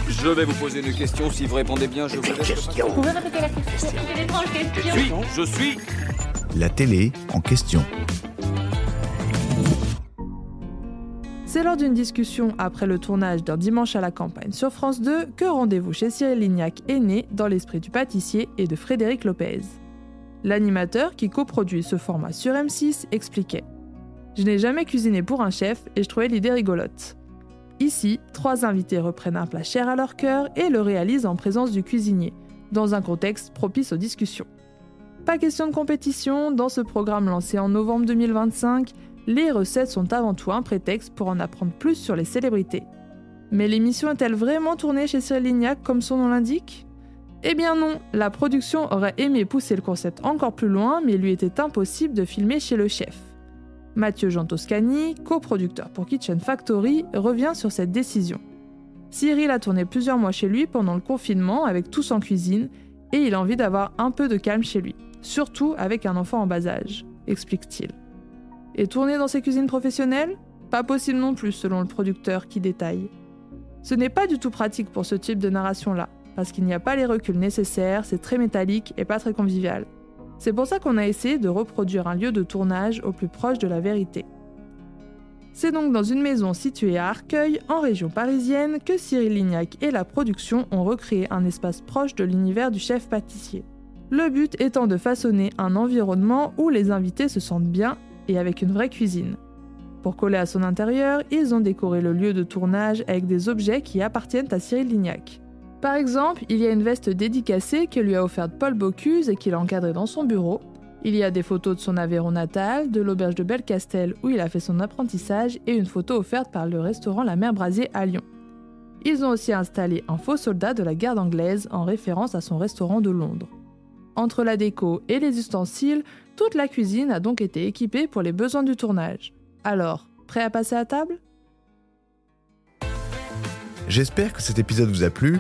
Je vais vous poser une question. Si vous répondez bien, je vous laisse. Vous pouvez répéter la question? C'est une étrange question. Je suis. La télé en question. C'est lors d'une discussion après le tournage d'un Dimanche à la campagne sur France 2 que Rendez-vous chez Cyril Lignac est né dans l'esprit du pâtissier et de Frédéric Lopez. L'animateur qui coproduit ce format sur M6 expliquait « Je n'ai jamais cuisiné pour un chef et je trouvais l'idée rigolote. Ici, 3 invités reprennent un plat cher à leur cœur et le réalisent en présence du cuisinier, dans un contexte propice aux discussions. Pas question de compétition, dans ce programme lancé en novembre 2025, les recettes sont avant tout un prétexte pour en apprendre plus sur les célébrités. Mais l'émission est-elle vraiment tournée chez Cyril Lignac comme son nom l'indique ? Eh bien non, la production aurait aimé pousser le concept encore plus loin, mais il lui était impossible de filmer chez le chef. Mathieu Jean Toscani, coproducteur pour Kitchen Factory, revient sur cette décision. Cyril a tourné plusieurs mois chez lui pendant le confinement avec tous en cuisine et il a envie d'avoir un peu de calme chez lui, surtout avec un enfant en bas âge, explique-t-il. Et tourner dans ses cuisines professionnelles ? Pas possible non plus selon le producteur qui détaille. Ce n'est pas du tout pratique pour ce type de narration-là, parce qu'il n'y a pas les reculs nécessaires, c'est très métallique et pas très convivial. C'est pour ça qu'on a essayé de reproduire un lieu de tournage au plus proche de la vérité. C'est donc dans une maison située à Arcueil, en région parisienne, que Cyril Lignac et la production ont recréé un espace proche de l'univers du chef pâtissier. Le but étant de façonner un environnement où les invités se sentent bien et avec une vraie cuisine. Pour coller à son intérieur, ils ont décoré le lieu de tournage avec des objets qui appartiennent à Cyril Lignac. Par exemple, il y a une veste dédicacée que lui a offerte Paul Bocuse et qu'il a encadrée dans son bureau. Il y a des photos de son Aveyron natal, de l'auberge de Belcastel où il a fait son apprentissage et une photo offerte par le restaurant La Mer Brasier à Lyon. Ils ont aussi installé un faux soldat de la garde anglaise en référence à son restaurant de Londres. Entre la déco et les ustensiles, toute la cuisine a donc été équipée pour les besoins du tournage. Alors, prêt à passer à table ? J'espère que cet épisode vous a plu.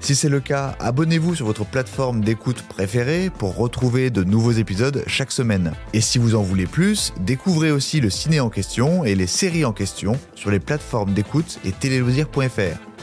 Si c'est le cas, abonnez-vous sur votre plateforme d'écoute préférée pour retrouver de nouveaux épisodes chaque semaine. Et si vous en voulez plus, découvrez aussi le ciné en question et les séries en question sur les plateformes d'écoute et téléloisirs.fr.